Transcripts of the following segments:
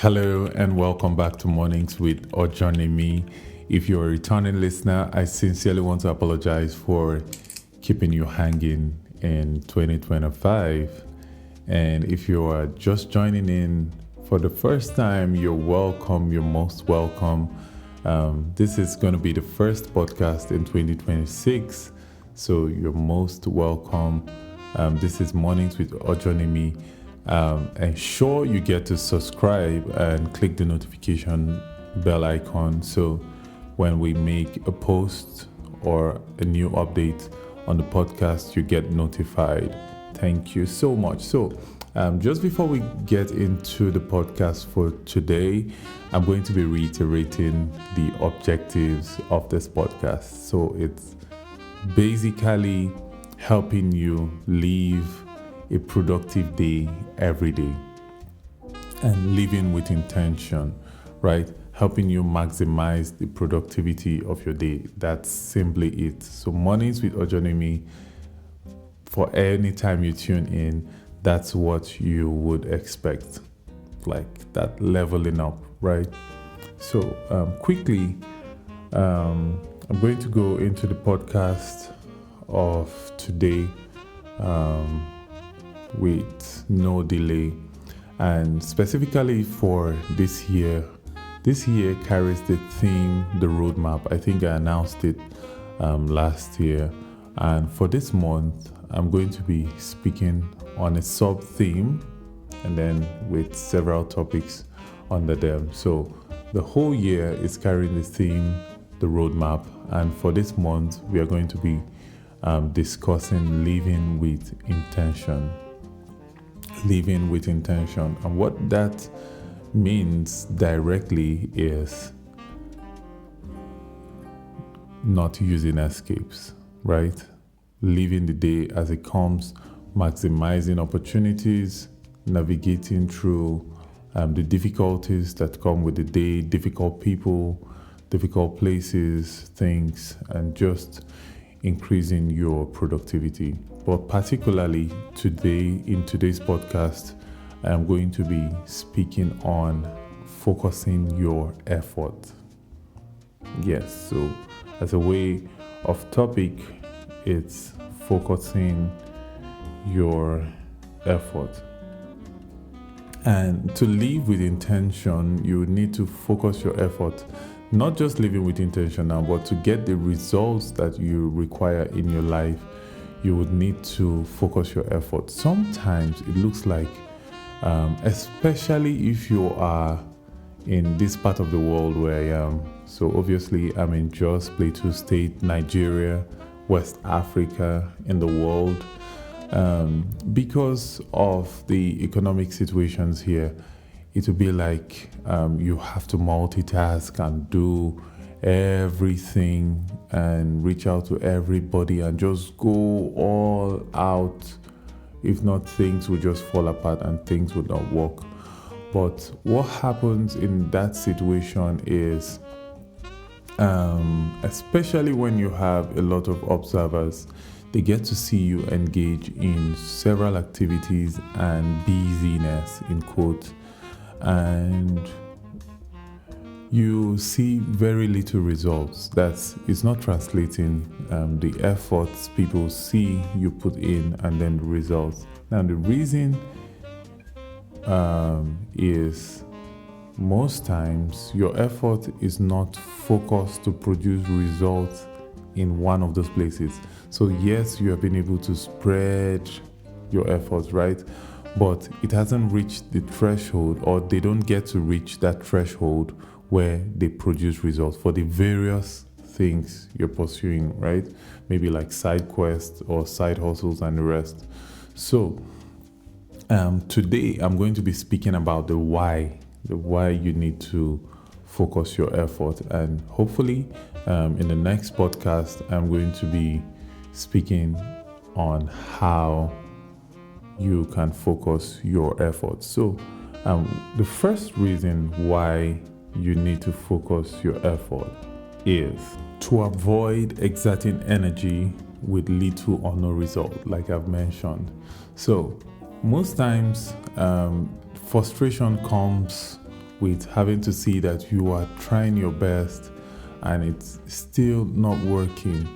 Hello and welcome back to Mornings with Me. If you're a returning listener, I sincerely want to apologize for keeping you hanging in 2025. And if you are just joining in for the first time, you're welcome. You're most welcome. This is going to be the first podcast in 2026. So you're most welcome. This is Mornings with Me. Ensure you get to subscribe and click the notification bell icon so when we make a post or a new update on the podcast, you get notified. Thank you so much. So just before we get into the podcast for today, I'm going to be reiterating the objectives of this podcast. So it's basically helping you live a productive day every day and living with intention, right? Helping you maximize the productivity of your day. That's simply it. So Mornings with Me, for any time you tune in, that's what you would expect, like that leveling up, right? So quickly, I'm going to go into the podcast of today with no delay, and specifically for this year carries the theme, the roadmap. I think I announced it last year, and for this month I'm going to be speaking on a sub theme and then with several topics under them. So the whole year is carrying the theme, the roadmap, and for this month we are going to be discussing living with intention. Living with intention. And what that means directly is not using escapes, right? Living the day as it comes, maximizing opportunities, navigating through the difficulties that come with the day, difficult people, difficult places, things, and just increasing your productivity. But particularly today, in today's podcast, I'm going to be speaking on focusing your effort. Yes, so as a way of topic, it's focusing your effort. And to live with intention, you need to focus your effort. Not just living with intention now, but to get the results that you require in your life, you would need to focus your effort. Sometimes it looks like, especially if you are in this part of the world where I am. So obviously I'm in Jos Plateau State, Nigeria, West Africa, in the world. Because of the economic situations here, it will be like you have to multitask and do everything and reach out to everybody and just go all out. If not, things will just fall apart and things will not work. But what happens in that situation is, especially when you have a lot of observers, they get to see you engage in several activities and busyness, in quotes, and you see very little results. It's not translating the efforts people see you put in and then the results. Now the reason is most times your effort is not focused to produce results in one of those places. So yes, you have been able to spread your efforts, right? But it hasn't reached the threshold, or they don't get to reach that threshold where they produce results for the various things you're pursuing, right? Maybe like side quests or side hustles and the rest. So today I'm going to be speaking about the why you need to focus your effort. And hopefully in the next podcast, I'm going to be speaking on how you can focus your efforts. So the first reason why you need to focus your effort is to avoid exerting energy with little or no result, like I've mentioned. So most times frustration comes with having to see that you are trying your best and it's still not working,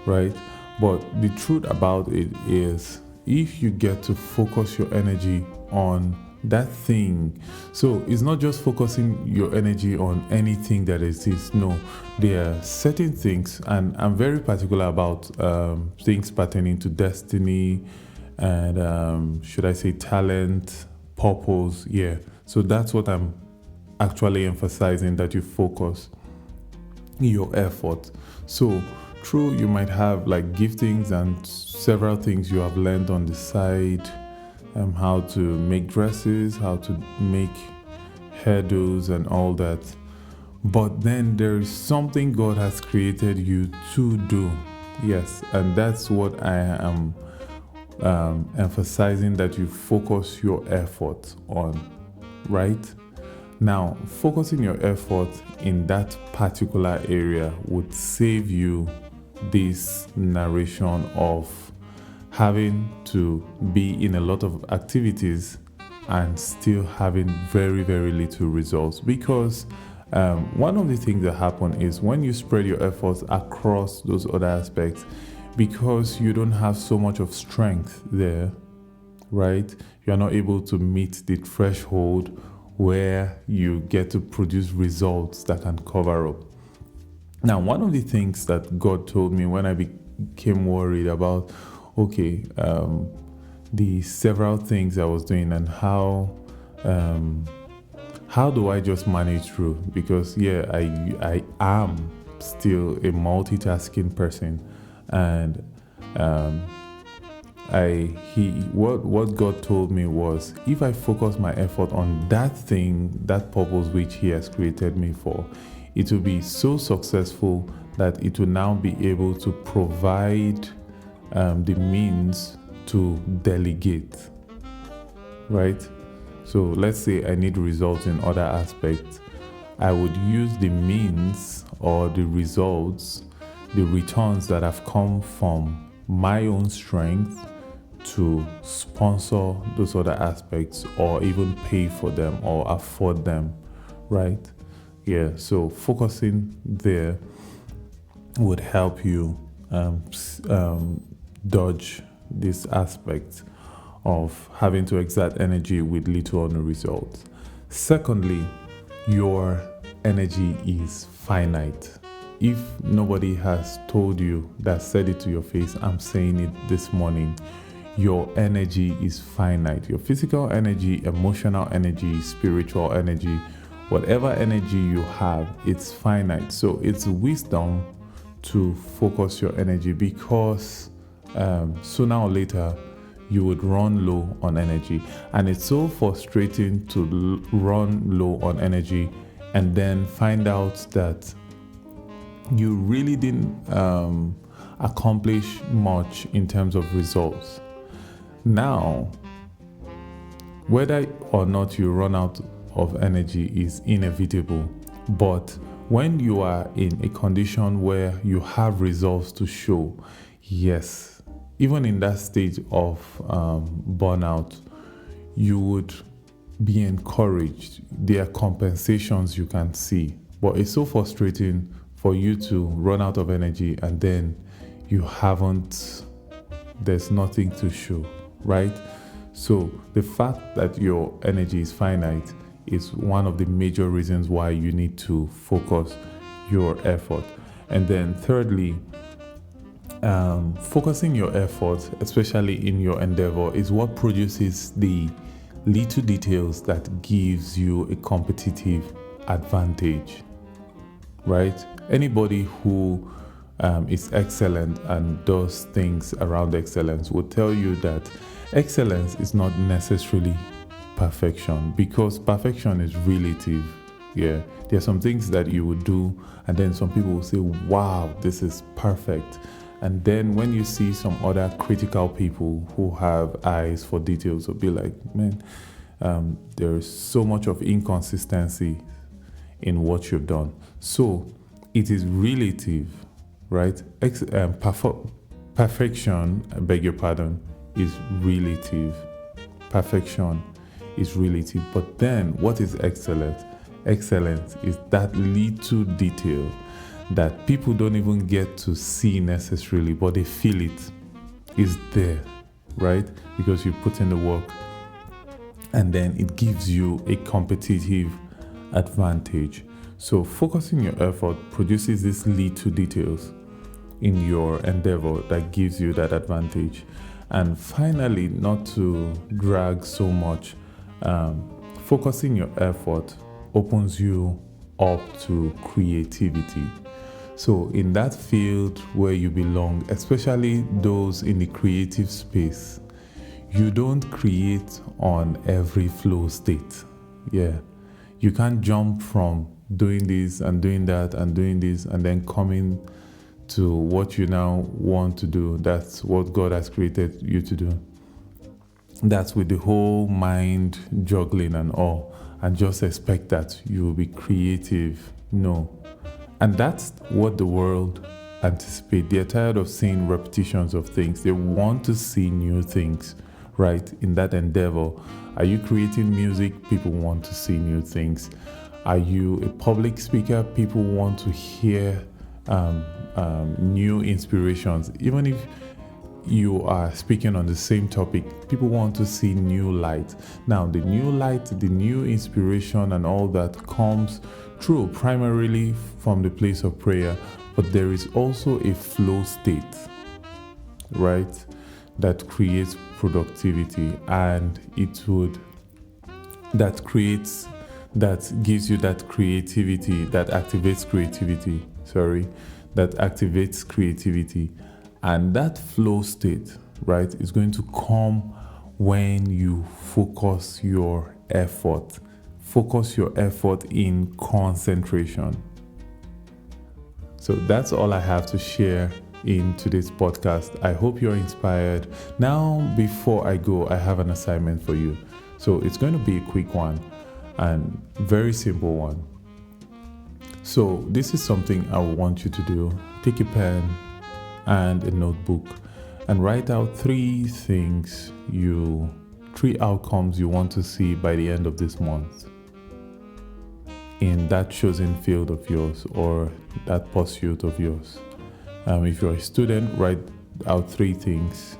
right? But the truth about it is, if you get to focus your energy on that thing, so it's not just focusing your energy on anything that exists. No, there are certain things, and I'm very particular about things pertaining to destiny and should I say talent, purpose. Yeah, so that's what I'm actually emphasizing, that you focus your effort. So true, you might have like giftings and several things you have learned on the side, how to make dresses, how to make hairdos and all that. But then there is something God has created you to do. Yes, and that's what I am emphasizing, that you focus your effort on, right? Now, focusing your effort in that particular area would save you this narration of having to be in a lot of activities and still having very, very little results. Because one of the things that happen is when you spread your efforts across those other aspects, because you don't have so much of strength there, right? You're not able to meet the threshold where you get to produce results that can cover up. Now, one of the things that God told me when I became worried about, the several things I was doing and how do I just manage through? Because I am still a multitasking person, and what God told me was, if I focus my effort on that thing, that purpose which He has created me for, it will be so successful that it will now be able to provide the means to delegate, right? So let's say I need results in other aspects. I would use the means or the results, the returns that have come from my own strength to sponsor those other aspects, or even pay for them or afford them, right? Yeah, so focusing there would help you dodge this aspect of having to exert energy with little or no results. Secondly, your energy is finite. If nobody has told you that, said it to your face, I'm saying it this morning. Your energy is finite. Your physical energy, emotional energy, spiritual energy, whatever energy you have, it's finite. So it's wisdom to focus your energy, because sooner or later you would run low on energy. And it's so frustrating to run low on energy and then find out that you really didn't accomplish much in terms of results. Now, whether or not you run out of energy is inevitable, but when you are in a condition where you have results to show, yes, even in that stage of burnout, you would be encouraged. There are compensations you can see, but it's so frustrating for you to run out of energy and then there's nothing to show, right? So the fact that your energy is finite is one of the major reasons why you need to focus your effort. And then thirdly, focusing your effort, especially in your endeavor, is what produces the little details that gives you a competitive advantage, right? Anybody who is excellent and does things around excellence will tell you that excellence is not necessarily perfection, because perfection is relative. Yeah, there are some things that you would do and then some people will say, wow, this is perfect. And then when you see some other critical people who have eyes for details, will be like, man, there's so much of inconsistency in what you've done. So it is relative, right? Perfection, I beg your pardon, is relative. Perfection is relative. But then what is excellence? Excellence is that little detail that people don't even get to see necessarily, but they feel it is there, right? Because you put in the work, and then it gives you a competitive advantage. So focusing your effort produces these little details in your endeavor that gives you that advantage. And finally, not to drag so much, focusing your effort opens you up to creativity. So in that field where you belong, especially those in the creative space, you don't create on every flow state. Yeah. You can't jump from doing this and doing that and doing this and then coming to what you now want to do. That's what God has created you to do. That's with the whole mind juggling and all, and just expect that you will be creative. No. And that's what the world anticipates. They're tired of seeing repetitions of things. They want to see new things, right? In that endeavor. Are you creating music? People want to see new things. Are you a public speaker? People want to hear new inspirations. Even if you are speaking on the same topic, people want to see new light. Now, the new light, the new inspiration and all that comes true primarily from the place of prayer, but there is also a flow state, right, that creates productivity, and that gives you that creativity, that activates creativity. And that flow state, right, is going to come when you focus your effort in concentration. So that's all I have to share in today's podcast. I hope you're inspired. Now, before I go, I have an assignment for you. So it's going to be a quick one and very simple one. So this is something I want you to do. Take a pen and a notebook and write out three outcomes you want to see by the end of this month in that chosen field of yours or that pursuit of yours. If you're a student, write out three things.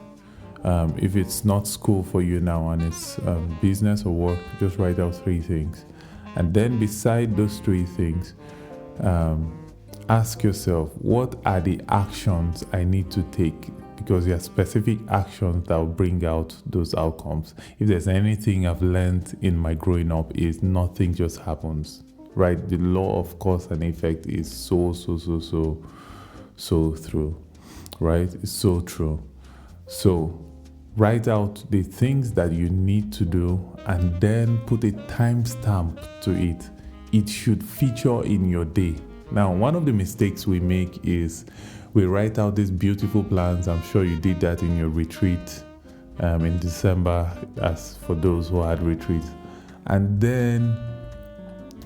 If it's not school for you now and it's business or work, just write out three things. And then beside those three things, ask yourself, what are the actions I need to take? Because there are specific actions that will bring out those outcomes. If there's anything I've learned in my growing up, is nothing just happens, right? The law of cause and effect is so true, right? It's so true. So write out the things that you need to do and then put a timestamp to it. It should feature in your day. Now, one of the mistakes we make is we write out these beautiful plans. I'm sure you did that in your retreat in December, as for those who had retreats. And then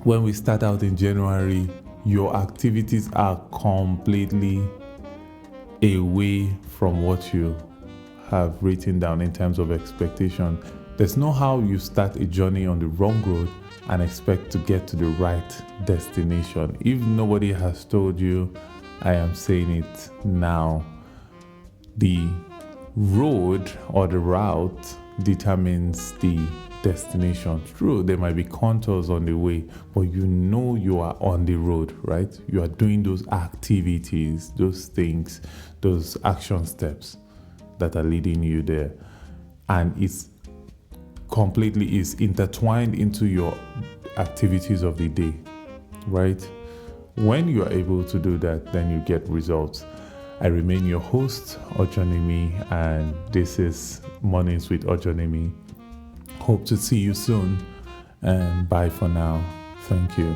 when we start out in January, your activities are completely away from what you have written down in terms of expectation. There's no how you start a journey on the wrong road and expect to get to the right destination. If nobody has told you, I am saying it now. The road or the route determines the destination. True, there might be contours on the way, but you know you are on the road, right? You are doing those activities, those things, those action steps that are leading you there. And it's completely is intertwined into your activities of the day, right? When you are able to do that, then you get results. I remain your host, Ojonimi, and this is Mornings with Ojonimi. Hope to see you soon, and bye for now. Thank you.